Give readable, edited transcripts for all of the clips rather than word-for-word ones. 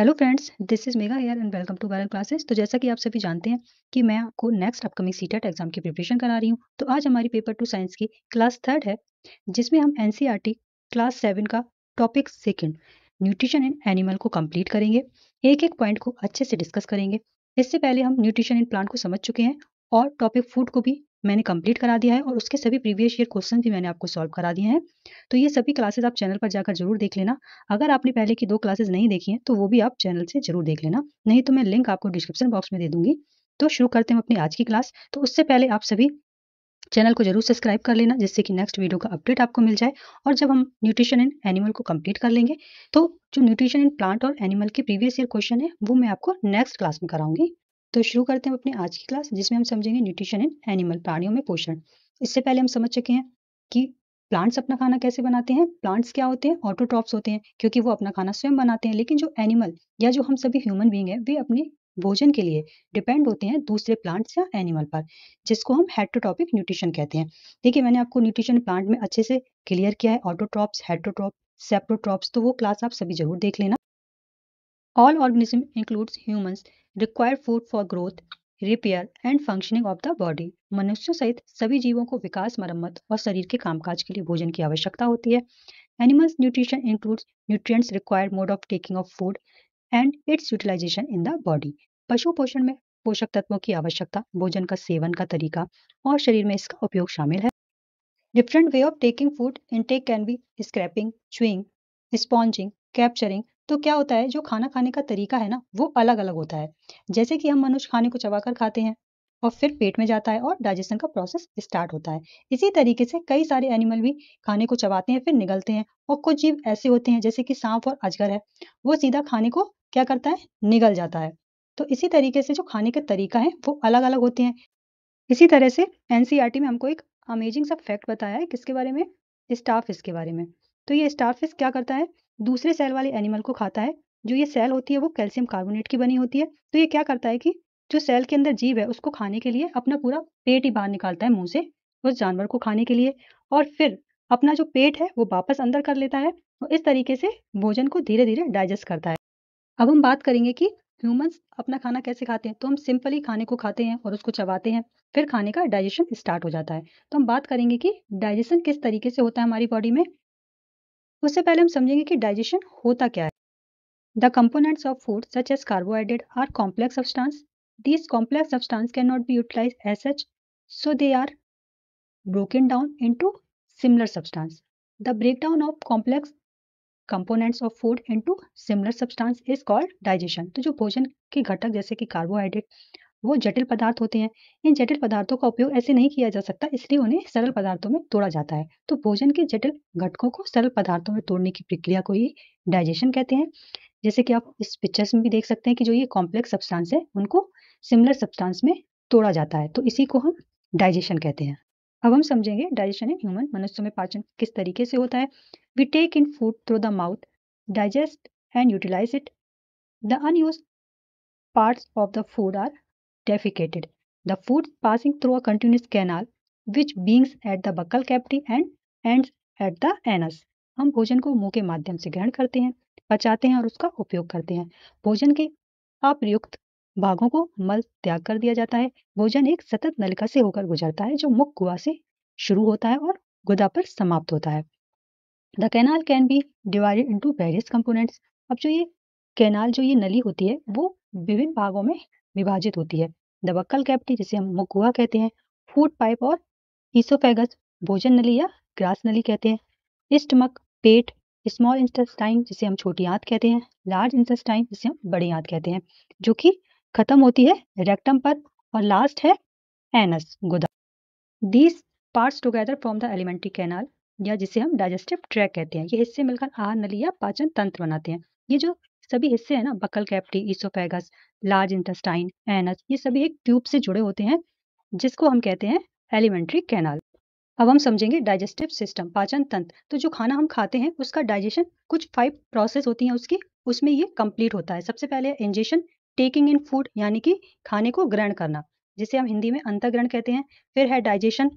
Hello friends, this is Mega here and welcome to viral classes. तो जैसा कि आप सभी जानते हैं कि मैं आपको नेक्स्ट अपकमिंग सीटेट एग्जाम की प्रिपरेशन करा रही हूँ। तो आज हमारी पेपर 2 साइंस की क्लास थर्ड है, जिसमें हम एनसीईआरटी क्लास 7 का topic second nutrition in animal को कंप्लीट करेंगे। एक एक पॉइंट को अच्छे से डिस्कस करेंगे। इससे पहले हम न्यूट्रिशन इन प्लांट को समझ चुके हैं और टॉपिक फूड को भी मैंने कंप्लीट करा दिया है और उसके सभी प्रीवियस ईयर क्वेश्चन भी मैंने आपको सॉल्व करा दिए हैं। तो ये सभी क्लासेस आप चैनल पर जाकर जरूर देख लेना। अगर आपने पहले की 2 क्लासेस नहीं देखी हैं, तो वो भी आप चैनल से ज़रूर देख लेना, नहीं तो मैं लिंक आपको डिस्क्रिप्शन बॉक्स में दे दूँगी। तो शुरू करते हैं अपनी आज की क्लास। तो उससे पहले आप सभी चैनल को ज़रूर सब्सक्राइब कर लेना, जिससे कि नेक्स्ट वीडियो का अपडेट आपको मिल जाए। और जब हम न्यूट्रिशन इन एनिमल को कंप्लीट कर लेंगे, तो जो न्यूट्रिशन इन प्लांट और एनिमल के प्रीवियस ईयर क्वेश्चन है, वो मैं आपको नेक्स्ट क्लास में कराऊँगी। तो शुरू करते हैं अपनी आज की क्लास, जिसमें हम समझेंगे न्यूट्रिशन इन एनिमल, प्राणियों में पोषण। इससे पहले हम समझ चुके हैं कि प्लांट्स अपना खाना कैसे बनाते हैं। प्लांट्स क्या होते हैं? ऑटोट्रॉफ्स होते हैं, क्योंकि वो अपना खाना स्वयं बनाते हैं। लेकिन जो एनिमल या जो हम सभी ह्यूमन बीइंग हैं, वे अपने भोजन के लिए डिपेंड होते हैं दूसरे प्लांट्स या एनिमल पर, जिसको हम हेटेरोटॉपिक न्यूट्रिशन कहते हैं। देखिए, मैंने आपको न्यूट्रिशन प्लांट में अच्छे से क्लियर किया है, ऑटोट्रॉप्स, हेटेरोट्रॉप, सेप्रोट्रॉप्स। तो वो क्लास आप सभी जरूर देख लेना। All organism includes humans require food for growth, repair and functioning of the body। मनुष्यों सहित सभी जीवों को विकास, मरम्मत और शरीर के कामकाज के लिए भोजन की आवश्यकता होती है। Animals nutrition includes nutrients required mode of taking of food and its utilization in the body। पशु पोषण में पोषक तत्वों की आवश्यकता, भोजन का सेवन का तरीका और शरीर में इसका उपयोग शामिल है। Different way of taking food intake can be scraping, chewing, sponging, capturing। तो क्या होता है, जो खाना खाने का तरीका है ना, वो अलग अलग होता है। जैसे कि हम मनुष्य खाने को चबाकर खाते हैं और फिर पेट में जाता है और डाइजेशन का प्रोसेस स्टार्ट होता है। इसी तरीके से कई सारे एनिमल भी खाने को चबाते हैं फिर निगलते हैं। और कुछ जीव ऐसे होते हैं, जैसे कि सांप और अजगर है, वो सीधा खाने को क्या करता है, निगल जाता है। तो इसी तरीके से जो खाने का तरीका है वो अलग अलग होते हैं। इसी तरह से एनसीईआरटी में हमको एक अमेजिंग सा फैक्ट बताया है, किसके बारे में? स्टारफिश के बारे में। तो ये स्टारफिश क्या करता है, दूसरे सेल वाले एनिमल को खाता है। जो ये सेल होती है वो कैल्शियम कार्बोनेट की बनी होती है। तो ये क्या करता है कि जो सेल के अंदर जीव है, उसको खाने के लिए अपना पूरा पेट ही बाहर निकालता है मुंह से, उस जानवर को खाने के लिए। और फिर अपना जो पेट है वो वापस अंदर कर लेता है और इस तरीके से भोजन को धीरे धीरे डाइजेस्ट करता है। अब हम बात करेंगे कि ह्यूमंस अपना खाना कैसे खाते हैं। तो हम सिंपली खाने को खाते हैं और उसको चबाते हैं, फिर खाने का डाइजेशन स्टार्ट हो जाता है। तो हम बात करेंगे कि डाइजेशन किस तरीके से होता है हमारी बॉडी में। उससे पहले हम समझेंगे कि डाइजेशन होता क्या है। The components of food such as carbohydrate are complex substance. These complex substance can not be utilise as such, so they are broken down into similar substance। The breakdown of complex components of food into similar substance is called digestion. तो जो भोजन के घटक जैसे कि carbohydrate, वो जटिल पदार्थ होते हैं। इन जटिल पदार्थों का उपयोग ऐसे नहीं किया जा सकता, इसलिए उन्हें सरल पदार्थों में तोड़ा जाता है। तो भोजन के जटिल घटकों को सरल पदार्थों में तोड़ने की प्रक्रिया को ही डाइजेशन कहते हैं। जैसे कि आप इस पिक्चर्स में भी देख सकते हैं कि जो ये कॉम्प्लेक्स सब्सटेंस है, उनको सिमिलर सब्सटेंस में तोड़ा जाता है, तो इसी को हम डाइजेशन कहते हैं। अब हम समझेंगे डाइजेशन इन ह्यूमन, मनुष्य में पाचन किस तरीके से होता है। We take in food through the mouth, digest and utilise it. The unused parts of the food are defecated, the food passing through a continuous canal which begins at the buccal cavity and ends at the anus। हम भोजन को मुंह के माध्यम से ग्रहण करते हैं, पचाते हैं और उसका उपयोग करते हैं। भोजन के अप्रयुक्त भागों को मल त्याग कर दिया जाता है। भोजन एक सतत नलिका से होकर गुजरता है, जो मुख गुहा से शुरू होता है और गुदा पर समाप्त होता है। The canal can be divided into various components. अब जो ये कैनाल, जो ये नली होती है, वो विभिन्न भागों में विभाजित होती है। द बक्कल कैविटी, जिसे हम मुख गुहा कहते हैं, फूड पाइप और ईसोफेगस, भोजन नली या ग्रास नली कहते हैं, स्टमक, पेट, स्मॉल इंटेस्टाइन, जिसे हम छोटी आंत कहते हैं, लार्ज इंटेस्टाइन, जिसे हम बड़ी आंत कहते हैं, जो कि खत्म होती है रेक्टम पर, और लास्ट है एनस, गुदा। These parts together from the alimentary canal, या जिसे हम डाइजेस्टिव ट्रैक कहते हैं, ये हिस्से मिलकर आहार नली या पाचन तंत्र बनाते हैं। ये जो सभी हिस्से हैं ना, buccal cavity, oesophagus, large intestine, anus, ये सभी एक ट्यूब से जुड़े होते हैं, जिसको हम कहते हैं एलिमेंट्री कैनाल। अब हम समझेंगे डाइजेस्टिव सिस्टम, पाचन तंत्र। तो जो खाना हम खाते हैं उसका डाइजेशन कुछ 5 प्रोसेस होती हैं उसकी, उसमें ये कंप्लीट होता है। सबसे पहले इंजेशन, टेकिंग इन फूड, यानी कि खाने को ग्रहण करना, जिसे हम हिंदी में अंतःग्रहण कहते हैं। फिर है डाइजेशन,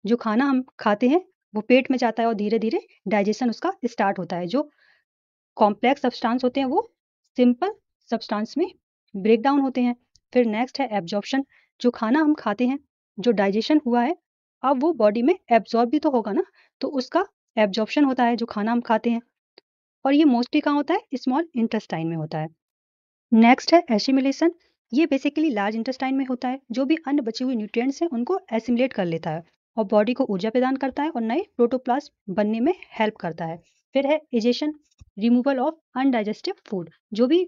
जो खाना हम खाते हैं वो पेट में जाता है और धीरे धीरे डाइजेशन उसका स्टार्ट होता है। जो कॉम्प्लेक्स सब्सटेंस होते हैं वो सिंपल सब्सटेंस में ब्रेक डाउन होते हैं। फिर नेक्स्ट है एब्जॉर्प्शन, जो खाना हम खाते हैं, जो डाइजेशन हुआ है, अब वो बॉडी में एब्जॉर्ब भी तो होगा ना, तो उसका एब्जॉर्प्शन होता है जो खाना हम खाते हैं, और ये मोस्टली कहाँ होता है, स्मॉल इंटेस्टाइन में होता है। नेक्स्ट है एसिमिलेशन, ये बेसिकली लार्ज इंटेस्टाइन में होता है, जो भी अन्य बचे हुए न्यूट्रिएंट्स हैं उनको एसिमिलेट कर लेता है और बॉडी को ऊर्जा प्रदान करता है और नए प्रोटोप्लाज्म बनने में हेल्प करता है। फिर है egestion, removal of undigestive food, जो भी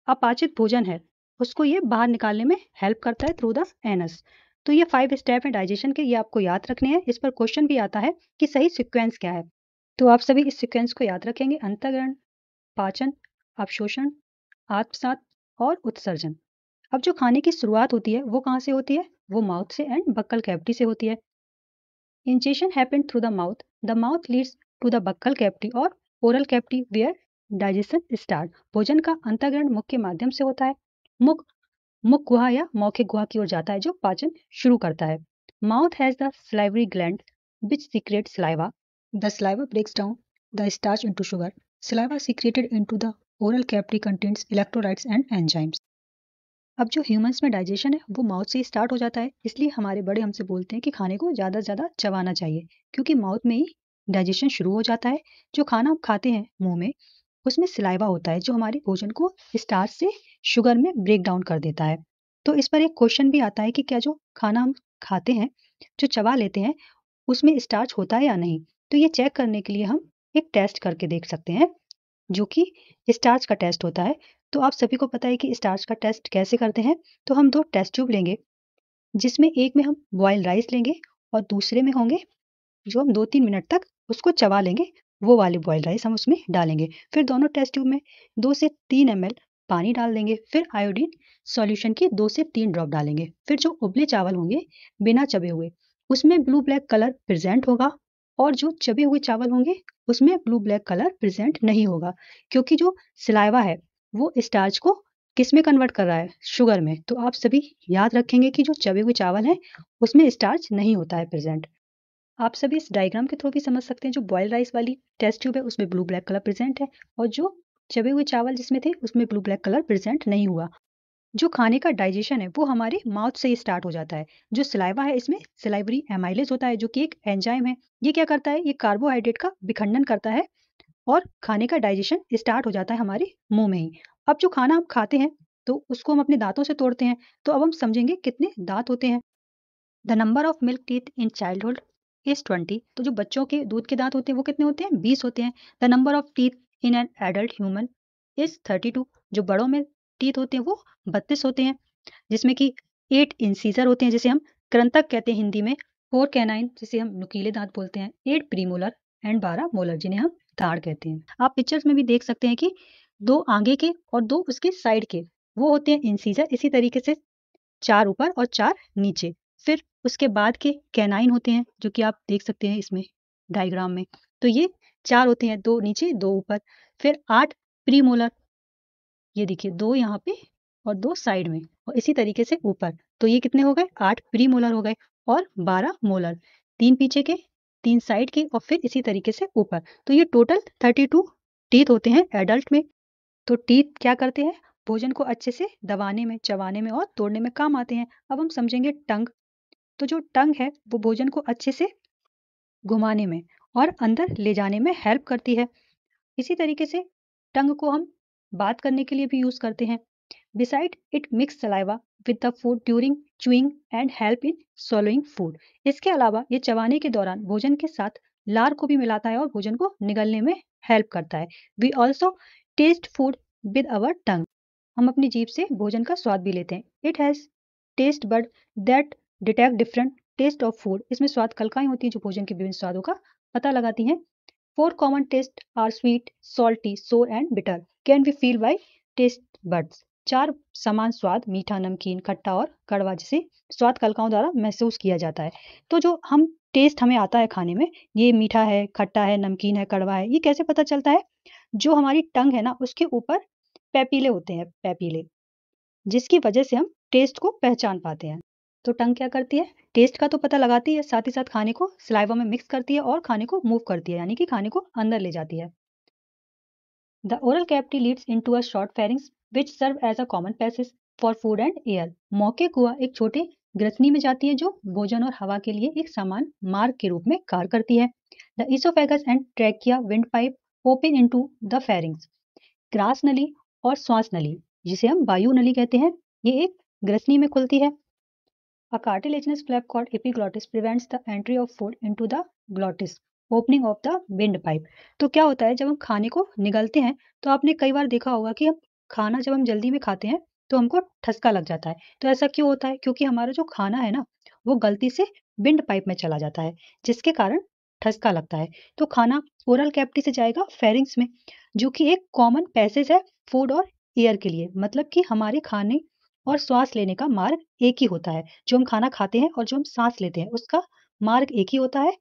अपाचित भोजन है उसको ये बाहर निकालने में हेल्प करता है थ्रू द एनस। तो ये 5 स्टेप है डाइजेशन के, ये आपको याद रखने हैं। इस पर क्वेश्चन भी आता है कि सही सीक्वेंस क्या है, तो आप सभी इस सीक्वेंस को याद रखेंगे। अंतःग्रहण, पाचन, अवशोषण, आत्मसात और उत्सर्जन। अब जो खाने की शुरुआत होती है वो कहाँ से होती है, वो माउथ से एंड बक्कल कैविटी से होती है। Ingestion happen through the mouth leads to the buccal cavity और oral cavity where digestion start. भोजन का अंतःग्रहण मुख के माध्यम से होता है, मुख मुख गुहा या मौखिक गुहा की ओर जाता है जो पाचन शुरू करता है। Mouth has the salivary gland which secretes saliva. The saliva breaks down the starch into sugar. Saliva secreted into the oral cavity contains electrolytes and enzymes. अब जो ह्यूमंस में डाइजेशन है वो माउथ से ही स्टार्ट हो जाता है, इसलिए हमारे बड़े हमसे बोलते हैं कि खाने को ज़्यादा से ज़्यादा चबाना चाहिए, क्योंकि माउथ में ही डाइजेशन शुरू हो जाता है। जो खाना हम खाते हैं मुंह में, उसमें सिलाइवा होता है जो हमारे भोजन को स्टार्च से शुगर में ब्रेक डाउन कर देता है। तो इस पर एक क्वेश्चन भी आता है कि क्या जो खाना हम खाते हैं, जो चबा लेते हैं, उसमें स्टार्च होता है या नहीं। तो ये चेक करने के लिए हम एक टेस्ट करके देख सकते हैं, जो कि स्टार्च का टेस्ट होता है। तो आप सभी को पता है कि स्टार्च का टेस्ट कैसे करते हैं। तो हम 2 टेस्ट ट्यूब लेंगे, जिसमें एक में हम बॉयल राइस लेंगे और दूसरे में होंगे जो हम 2-3 मिनट तक उसको चबा लेंगे, वो वाले बॉयल राइस हम उसमें डालेंगे। फिर दोनों टेस्ट ट्यूब में 2 से 3 ml पानी डाल देंगे। फिर आयोडीन सॉल्यूशन के 2 से 3 ड्रॉप डालेंगे। फिर जो उबले चावल होंगे बिना चबे हुए, उसमें ब्लू ब्लैक कलर प्रेजेंट होगा, और जो चबे हुए चावल होंगे उसमें ब्लू ब्लैक कलर प्रेजेंट नहीं होगा, क्योंकि जो सिलाइवा है वो स्टार्च को किस में कन्वर्ट कर रहा है, शुगर में। तो आप सभी याद रखेंगे कि जो चबे हुए चावल हैं उसमें स्टार्च नहीं होता है प्रेजेंट। आप सभी इस डायग्राम के थ्रू भी समझ सकते हैं, जो बॉयल राइस वाली टेस्ट ट्यूब है उसमें ब्लू ब्लैक कलर प्रेजेंट है, और जो चबे हुए चावल जिसमें थे उसमें ब्लू ब्लैक कलर प्रेजेंट नहीं हुआ। जो खाने का डाइजेशन है वो हमारे माउथ से ही स्टार्ट हो जाता है। जो सलाइवा है इसमें सलाइवरी एमाइलेज होता है, जो कि एक एंजाइम है। ये क्या करता है, ये कार्बोहाइड्रेट का विखंडन करता है और खाने का डाइजेशन स्टार्ट हो जाता है हमारे मुंह में ही। अब जो खाना हम खाते हैं तो उसको हम अपने दांतों से तोड़ते हैं, तो अब हम समझेंगे कितने दांत होते हैं। The number of milk teeth in childhood is 20। तो जो बच्चों के दूध के दांत होते हैं वो कितने होते हैं, 20 होते हैं। The number of teeth in an adult human is 32। जो बड़ों में टीथ होते हैं वो 32 होते हैं, जिसमें कि 8 इंसीजर होते हैं जिसे हम कृंतक कहते हैं हिंदी में, 4 कैनाइन जिसे हम नुकीले दांत बोलते हैं, 8 प्रीमोलर एंड 12 मोलर जिन्हें हम दाढ़ कहते हैं। आप पिक्चर्स में भी देख सकते हैं कि 2 आगे के और 2 उसके साइड के वो होते हैं इंसीजर। इसी तरीके से 4 ऊपर और 4 नीचे। फिर उसके बाद के कैनाइन होते हैं, जो कि आप देख सकते हैं इसमें डायग्राम में। तो ये 4 होते हैं, 2 नीचे 2 ऊपर। फिर 8 प्रीमोलर, ये देखिए 2 यहाँ पे और 2 साइड में, और इसी तरीके से ऊपर। तो ये कितने हो गए, 8 प्रीमोलर हो गए, और 12 मोलर, 3 पीछे के 3 साइड के और फिर इसी तरीके से ऊपर। तो ये टोटल 32 टीथ होते हैं एडल्ट में। तो टीथ क्या करते हैं, भोजन को अच्छे से दबाने में, चबाने में और तोड़ने में काम आते हैं। अब हम समझेंगे टंग। तो जो टंग है वो भोजन को अच्छे से घुमाने में और अंदर ले जाने में हेल्प करती है। इसी तरीके से टंग को हम बात करने के लिए भी यूज करते हैं। Beside it mix saliva with the food during chewing and help in swallowing food. इसके अलावा ये चबाने के दौरान भोजन के साथ लार को भी मिलाता है और भोजन को निगलने में हेल्प करता है। We also taste food with our tongue. हम अपनी जीभ से भोजन का स्वाद भी लेते हैं। It has taste bud that detect different taste of food. इसमें स्वाद कलकाएं होती हैं जो भोजन के विभिन्न स्वादों का पता लगाती हैं। 4 common taste are sweet, salty, sour and bitter can be feel by taste buds. 4 समान स्वाद, मीठा, नमकीन, खट्टा और कड़वा, जिसे स्वाद कलकाओं द्वारा महसूस किया जाता है। तो जो हम टेस्ट हमें आता है खाने में, ये मीठा है, खट्टा है, नमकीन है, कड़वा है, ये कैसे पता चलता है, जो हमारी टंग है ना उसके ऊपर पैपीले होते हैं, पैपीले, जिसकी वजह से हम टेस्ट को पहचान पाते हैं। तो टंग क्या करती है, टेस्ट का तो पता लगाती है, साथ ही साथ खाने को सलाइवा में मिक्स करती है और खाने को मूव करती है, यानी कि खाने को अंदर ले जाती है। The oral cavity leads into a short pharynx which serve as a common passage for food and air. मौके कुआ एक छोटे ग्रसनी में जाती है जो भोजन और हवा के लिए एक समान मार्ग के रूप में कार्य करती है। The oesophagus and trachea wind pipe open into the pharynx. Grass नली और श्वास नली, जिसे हम वायु नली कहते हैं, ये एक ग्रसनी में खुलती है। A cartilaginous flap called epiglottis prevents the entry of food into the glottis, opening of the windpipe। तो क्या होता है, जब हम खाने को निगलते हैं तो आपने कई बार देखा होगा कि हम खाना जब हम जल्दी में खाते हैं तो हमको ठसका लग जाता है। तो ऐसा क्यों होता है? क्योंकि हमारा जो खाना है ना, वो गलती से विंड पाइप में चला जाता है, जिसके कारण ठसका लगता है। तो खाना ओरल कैविटी से जाएगा फेरिंग्स में, जो कि एक कॉमन पैसेज है फूड और एयर के लिए। मतलब कि हमारे खाने और श्वास लेने का मार्ग एक ही होता है। जो हम खाना खाते हैं और जो हम सांस लेते हैं उसका मार्ग एक ही होता है।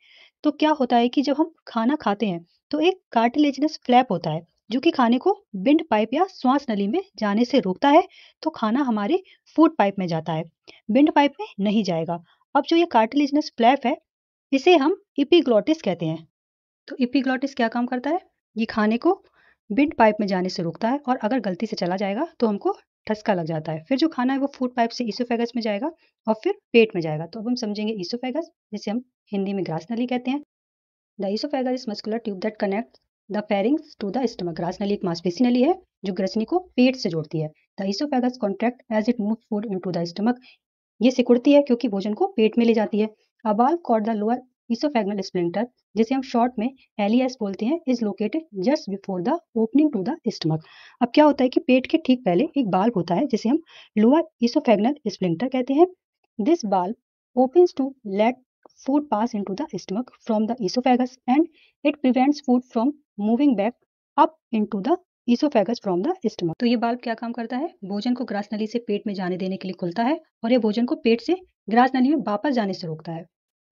तो क्या होता है कि जब हम खाना खाते हैं तो एक कार्टिलेजिनस फ्लैप होता है जो कि खाने को विंड पाइप या श्वास नली में जाने से रोकता है। तो खाना हमारे फूड पाइप में जाता है, विंड पाइप में नहीं जाएगा। अब जो ये कार्टिलेजिनस फ्लैप है, इसे हम इपीग्लॉटिस कहते हैं। तो इपीग्लॉटिस क्या काम करता है? ये खाने को विंड पाइप में जाने से रोकता है, और अगर गलती से चला जाएगा तो हमको ठसका लग जाता है। फिर जो खाना है वो फूड पाइप से इसोफेगस में जाएगा और फिर पेट में जाएगा। तो अब हम समझेंगे इसोफेगस, जिसे हम हिंदी में ग्रास नली कहते हैं। The oesophagus is muscular tube that connect the pharynx to the stomach. ग्रास नली एक मांसपेशी नली है जो ग्रसनी को पेट से जोड़ती है। The oesophagus contract as it move food into the stomach. ये सिकुड़ती है क्योंकि भोजन को पेट में ले जाती है। अ बाल्ब called the lower oesophageal splinter, जिसे हम शॉर्ट में एलईएस बोलते हैं, is located just before the opening to the stomach. अब क्या होता है कि पेट के ठीक पहले एक बाल्ब होता है जिसे हम लोअर इसोफेगनल स्प्लिंटर कहते हैं। This bulb opens to let food pass into the stomach from the oesophagus, and it prevents food from moving back up into the oesophagus from the stomach. तो ये बाल्ब क्या काम करता है? भोजन को ग्रास नली से पेट में जाने देने के लिए खुलता है और ये भोजन को पेट से ग्रास नली में वापस जाने से रोकता है।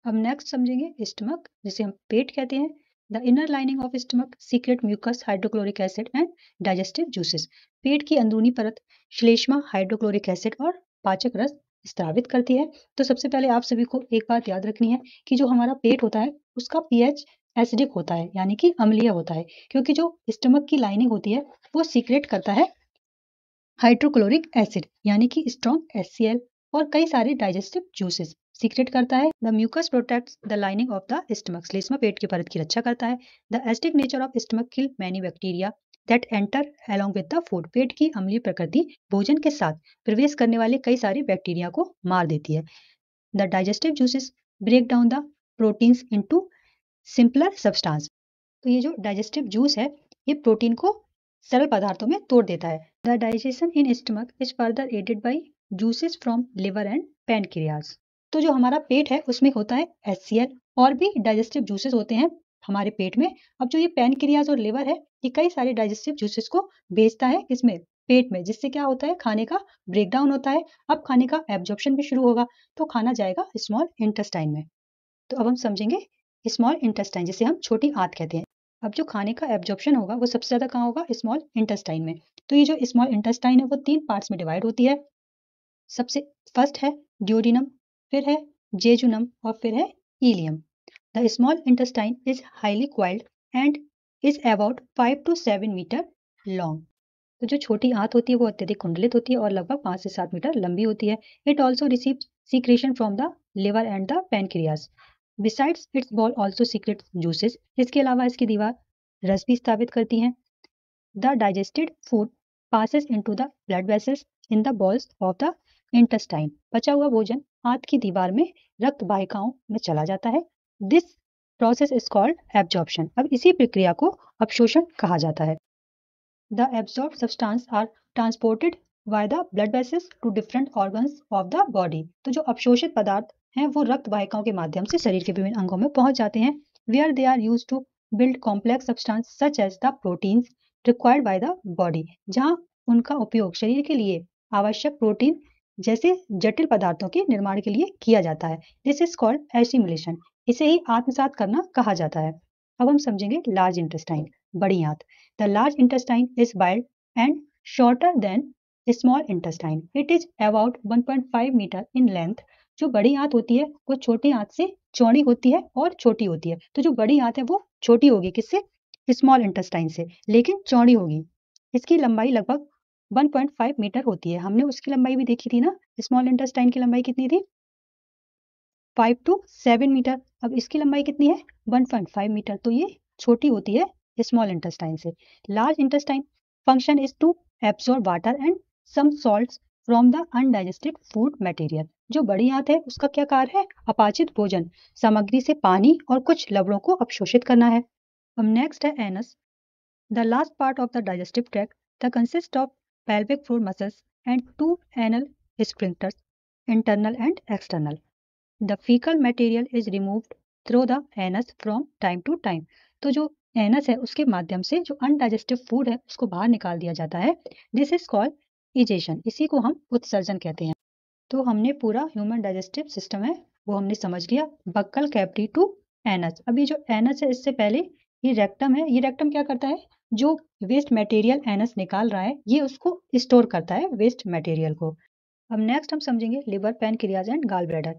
अब नेक्स्ट समझेंगे स्टमक, जिसे हम पेट कहते हैं। The inner lining of stomach secrete mucus, hydrochloric acid and digestive juices. पेट की अंदरूनी परत श्लेष्मा, हाइड्रोक्लोरिक एसिड और पाचक रस स्रावित करती है। तो सबसे पहले आप सभी को एक बात याद रखनी है कि जो हमारा पेट होता है उसका पीएच एसिडिक होता है, यानी कि अम्लीय होता है, क्योंकि जो स्टमक की लाइनिंग होती है वो सीक्रेट करता है हाइड्रोक्लोरिक एसिड, यानी कि स्ट्रॉन्ग HCl, और कई सारे डाइजेस्टिव जूसेस सीक्रेट करता है। The mucus protects the lining of the stomach. श्लेष्मा पेट की परत की रक्षा करता है। The acidic nature of stomach kill many bacteria that enter along with the food. पेट की अम्लीय प्रकृति भोजन के साथ प्रवेश करने वाले कई सारे बैक्टीरिया को मार देती है। The digestive juices break down the proteins into simpler substance. तो ये जो डाइजेस्टिव जूस है ये प्रोटीन को सरल पदार्थों में तोड़ देता है। The digestion in stomach is further aided by juices from liver and pancreas. तो जो हमारा पेट है उसमें होता है HCl, और भी डाइजेस्टिव जूसेस होते हैं हमारे पेट में। अब जो ये पैनक्रियाज और लिवर है ये कई सारे डाइजेस्टिव जूसेस को भेजता है इसमें पेट में, जिससे क्या होता है, खाने का ब्रेकडाउन होता है। अब खाने का एब्जॉर्प्शन भी शुरू होगा, तो खाना जाएगा स्मॉल इंटेस्टाइन में। तो अब हम समझेंगे स्मॉल इंटेस्टाइन, जिसे हम छोटी आंत कहते हैं। अब जो खाने का एब्जॉर्प्शन होगा वो सबसे ज्यादा कहाँ होगा? स्मॉल इंटेस्टाइन में। तो ये जो स्मॉल इंटेस्टाइन है वो 3 पार्ट्स में डिवाइड होती है। सबसे फर्स्ट है ड्यूोडेनम, फिर है जेजुनम और फिर है ileum. The small intestine is highly coiled and is about 5 to 7 metre long. तो जो छोटी आंत होती है वो अत्यधिक कुंडलित होती है और लगभग 5 से 7 मीटर लंबी होती है। It also receives secretion from the liver and the pancreas. Besides it's ball also secret juices. इसके अलावा इसकी दीवार रस भी स्थापित करती हैं। The digested food passes into the blood vessels in the balls of the intestine। बचा हुआ भोजन आंत की दीवार में रक्त वाहिकाओं में चला जाता है। This process is called absorption. अब इसी प्रक्रिया को अवशोषण कहा जाता है। The absorb substance are transported by the blood vessels to different organs of the body. तो जो अवशोषित पदार्थ हैं वो रक्त वाहिकाओं के माध्यम से शरीर के विभिन्न अंगों में पहुंच जाते हैं। Where they are used to build complex substance such as the proteins required by the body. जहां उनका उपयोग शरीर के लिए आवश्यक प्रोटीन जैसे जटिल पदार्थों के निर्माण के लिए किया जाता है। This is called assimilation. इसे ही आत्मसात करना कहा जाता है। अब हम समझेंगे लार्ज इंटेस्टाइन, बड़ी आंत। The large intestine is wide and shorter than small intestine. It is about 1.5 metre in length. जो बड़ी आंत होती है वो छोटी आंत से चौड़ी होती है और छोटी होती है। तो जो बड़ी आंत है वो छोटी होगी किससे? स्मॉल इंटेस्टाइन से, लेकिन चौड़ी होगी। इसकी लंबाई लगभग 1.5 मीटर होती है। हमने उसकी लंबाई भी देखी थी ना, स्मॉल इंटेस्टाइन की लंबाई कितनी थी? 5 to 7 मीटर। अब इसकी लंबाई कितनी है? 1.5 मीटर। तो ये छोटी होती है स्मॉल इंटेस्टाइन से। Large intestine function is to absorb water and some salts from the undigested food material. जो बड़ी आंत है उसका क्या कार्य है? अपाचित भोजन सामग्री से पानी और कुछ लवणों को अपशोषित करना है। अब नेक्स्ट है anus, the last part of the digestive tract, the consist of pelvic floor muscles and two anal sphincters, internal and external. The fecal material is removed through the anus from time to time. तो जो anus है उसके माध्यम से जो undigestive food है उसको बाहर निकाल दिया जाता है। This is called egestion. इसी को हम उत्सर्जन कहते हैं। तो हमने पूरा ह्यूमन डाइजेस्टिव सिस्टम है वो हमने समझ लिया, बक्कल कैविटी टू एनस। अभी जो एनस है इससे पहले ये रेक्टम है। ये रेक्टम क्या करता है? जो वेस्ट मटेरियल एनस निकाल रहा है ये उसको स्टोर करता है, वेस्ट मटेरियल को। अब नेक्स्ट हम समझेंगे liver, pancreas and gall bladder,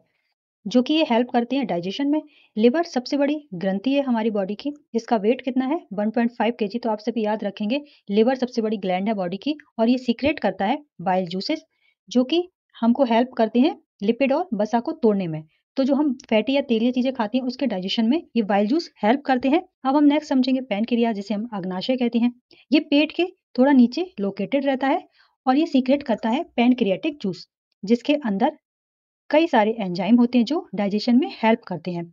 जो कि ये हेल्प करते हैं डाइजेशन में। लिवर सबसे बड़ी ग्रंथि है हमारी बॉडी की। इसका वेट कितना है? 1.5 kg। तो आप सभी याद रखेंगे लिवर सबसे बड़ी ग्लैंड है बॉडी की और ये सीक्रेट करता है बाइल जूसेस, जो कि हमको हेल्प करते हैं लिपिड और वसा को तोड़ने में। तो जो हम फैटी या तेलीय चीजें खाते हैं उसके डाइजेशन में ये बाइल जूस हेल्प करते हैं। अब हम नेक्स्ट समझेंगे पैनक्रियाज, जिसे हम अग्नाशय कहते हैं। ये पेट के थोड़ा नीचे लोकेटेड रहता है और ये सीक्रेट करता है पैनक्रियाटिक जूस, जिसके अंदर कई सारे एंजाइम होते हैं जो डाइजेशन में हेल्प करते हैं।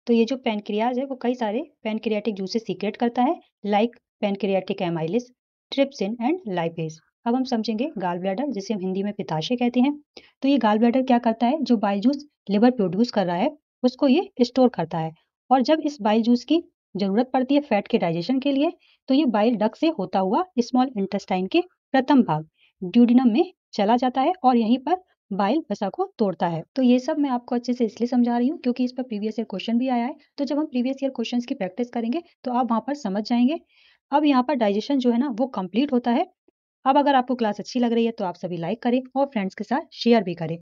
तो ये जो पैनक्रियाज है वो कई सारे पैनक्रियाटिक जूसेस सीक्रेट करता है, like pancreatic amylase, trypsin and lipase. अब हम समझेंगे गॉल ब्लैडर, जिसे हम हिंदी में पित्ताशय कहते हैं। तो ये गॉल ब्लैडर क्या करता है? जो बाइल जूस लिवर प्रोड्यूस कर रहा है उसको ये स्टोर करता है, और जब इस बाइल जूस की जरूरत पड़ती है फैट के डाइजेशन के लिए तो ये बाइल डक्ट से होता हुआ स्मॉल इंटेस्टाइन के प्रथम भाग ड्यूडिनम में चला जाता है और यहीं पर बाइल वसा को तोड़ता है। तो ये सब मैं आपको अच्छे से इसलिए समझा रही हूँ क्योंकि इस पर प्रीवियस ईयर क्वेश्चन भी आया है। तो जब हम प्रीवियस ईयर क्वेश्चंस की प्रैक्टिस करेंगे तो आप वहां पर समझ जाएंगे। अब यहाँ पर डाइजेशन जो है ना वो कंप्लीट होता है। अब अगर आपको क्लास अच्छी लग रही है तो आप सभी लाइक करें और फ्रेंड्स के साथ शेयर भी करें।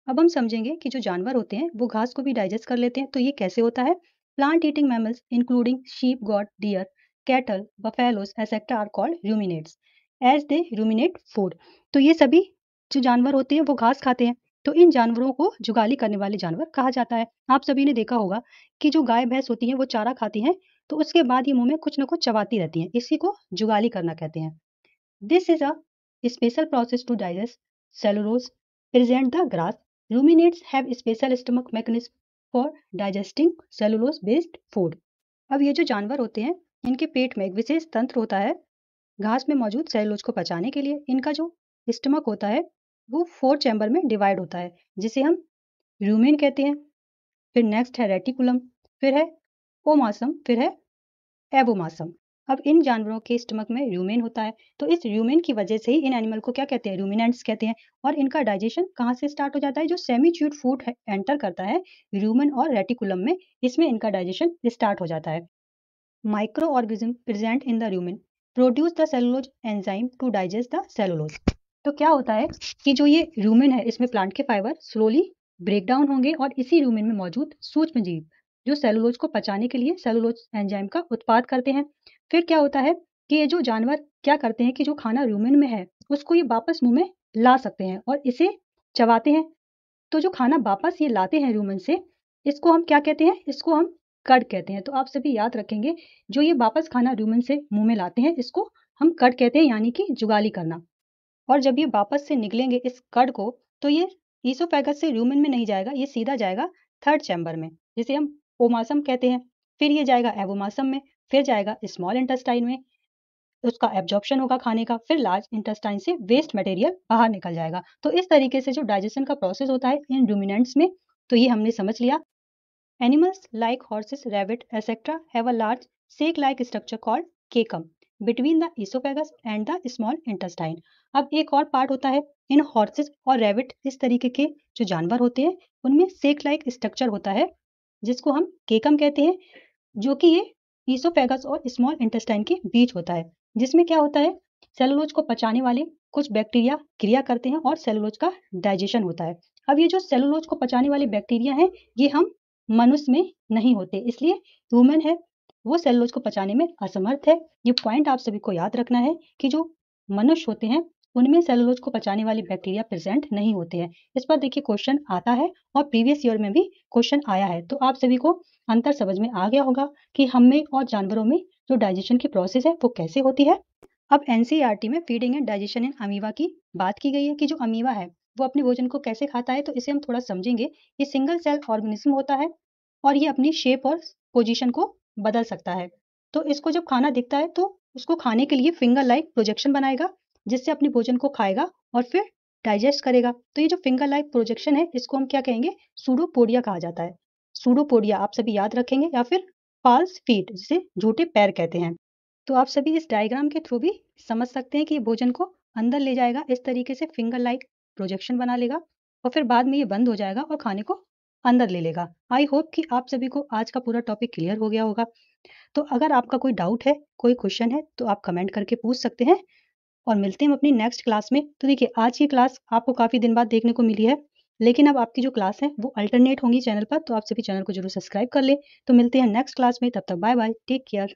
अब हम समझेंगे कि जो जानवर होते हैं वो घास को भी डाइजेस्ट कर लेते हैं। तो ये कैसे होता है? Plant eating mammals including sheep, goat, deer, cattle, buffaloes et cetera are called ruminants as they ruminate food. तो ये सभी जो जानवर होते हैं वो घास खाते हैं। तो इन जानवरों को जुगाली करने वाले जानवर कहा जाता है। आप सभी ने देखा होगा कि जो गाय भैंस होती हैं वो चारा खाती हैं तो उसके बाद ये मुंह में कुछ ना कुछ चबाती रहती हैं। इसी को जुगाली करना कहते हैं। This is a special process to digest cellulose present the grass. Ruminants have special stomach mechanism for digesting cellulose based food. अब ये जो जानवर होते हैं इनके पेट में एक विशेष तंत्र होता है घास में मौजूद सेलुलोज को पचाने के लिए। इनका जो स्टमक होता है वो 4 चैम्बर में डिवाइड होता है, जिसे हम रूमेन कहते हैं। फिर नेक्स्ट है रेटिकुलम, फिर है ओमासम, फिर है एवोमासम। अब इन जानवरों के स्टमक में रूमेन होता है। तो इस रूमेन की वजह से ही इन एनिमल को क्या कहते हैं? रूमिनेंट्स कहते हैं। और इनका डाइजेशन कहाँ से स्टार्ट हो जाता है? जो सेमी च्यूड फूड एंटर करता है रूमेन और रेटिकुलम में, इसमें इनका डाइजेशन स्टार्ट हो जाता है। Micro organism present in the rumen produce the cellulose enzyme to digest the cellulose. तो क्या होता है कि जो ये रूमेन है इसमें प्लांट के फाइबर स्लोली ब्रेक डाउन होंगे और इसी रूमेन में मौजूद सूक्ष्म जीव जो सेलुलोज को पचाने के लिए सेलुलोज एंजाइम का उत्पाद करते हैं। फिर क्या होता है कि ये जो जानवर क्या करते हैं कि जो खाना रूमेन में है उसको ये वापस मुंह में ला सकते हैं और इसे चबाते हैं। तो जो खाना वापस ये लाते हैं रूमेन से, इसको हम क्या कहते हैं? इसको हम कड कहते हैं। तो आप सभी याद रखेंगे जो ये वापस खाना रूमेन से मुंह में लाते हैं इसको हम कड कहते हैं, यानी कि जुगाली करना। और जब ये वापस से निकलेंगे इस कड को तो ये ईसोफेगस से रूमेन में नहीं जाएगा, ये सीधा जाएगा थर्ड चैम्बर में, जिसे हम ओमासम कहते हैं। फिर ये जाएगा एवोमासम में, फिर जाएगा स्मॉल इंटेस्टाइन में, उसका एब्जॉर्प्शन होगा खाने का, फिर लार्ज इंटेस्टाइन से वेस्ट मटेरियल बाहर निकल जाएगा। तो इस तरीके से जो डाइजेशन का प्रोसेस होता है इन रूमिनेंट्स में, तो ये हमने समझ लिया। Animals like horses, rabbit, etc. have a large sac-like structure called cecum between the esophagus and the small intestine. अब एक और पार्ट होता है इन हॉर्सेस और रैबिट, इस तरीके के जो जानवर होते हैं उनमें सेक लाइक स्ट्रक्चर होता है जिसको हम केकम कहते हैं, जो कि ये ईसोफेगस और स्मॉल इंटेस्टाइन के बीच होता है, जिसमें क्या होता है सेलुलोज को पचाने वाले कुछ बैक्टीरिया क्रिया करते हैं और सेलुलोज का डाइजेशन होता है। अब ये जो सेलुलोज को पचाने वाले बैक्टीरिया हैं ये हम मनुष्य में नहीं होते, इसलिए ह्यूमन है वो सेलुलोज को पचाने में असमर्थ है। ये पॉइंट आप सभी को याद रखना है कि जो मनुष्य होते हैं उनमें सेलुलोज को पचाने वाली बैक्टीरिया प्रेजेंट नहीं होते हैं। इस पर देखिए क्वेश्चन आता है और प्रीवियस ईयर में भी क्वेश्चन आया है। तो आप सभी को अंतर समझ में आ गया होगा कि हम में और जानवरों में जो डाइजेशन की प्रोसेस है वो कैसे होती है। अब एनसीईआरटी में feeding and digestion in amoeba की बात की गई है कि जो अमीबा है वो अपने भोजन को कैसे खाता है। तो इसे हम थोड़ा समझेंगे। ये सिंगल सेल ऑर्गेनिज्म होता है और ये अपनी शेप और पोजीशन को बदल सकता है। तो इसको जब खाना दिखता है तो उसको खाने के लिए फिंगर लाइक प्रोजेक्शन बनाएगा, जिससे अपने भोजन को खाएगा और फिर डाइजेस्ट करेगा। तो ये जो फिंगर लाइक प्रोजेक्शन है इसको हम क्या कहेंगे, सूडोपोडिया कहा जाता है। सूडोपोडिया आप सभी याद रखेंगे, या फिर फॉल्स फीट जिसे झूठे पैर कहते हैं। तो आप सभी इस डायग्राम के थ्रू भी समझ सकते हैं कि ये भोजन को अंदर ले जाएगा, इस तरीके से फिंगर लाइक प्रोजेक्शन बना लेगा और फिर बाद में ये बंद हो जाएगा और खाने को अंदर ले लेगा। आई होप कि आप सभी को आज का पूरा टॉपिक क्लियर हो गया होगा। तो अगर आपका कोई डाउट है, कोई क्वेश्चन है, तो आप कमेंट करके पूछ सकते हैं और मिलते हैं हम अपनी नेक्स्ट क्लास में। तो देखिए आज की क्लास आपको काफ़ी दिन बाद देखने को मिली है, लेकिन अब आपकी जो क्लास है वो अल्टरनेट होंगी चैनल पर, तो आप सभी चैनल को जरूर सब्सक्राइब कर ले। तो मिलते हैं नेक्स्ट क्लास में, तब तक बाय बाय, टेक केयर।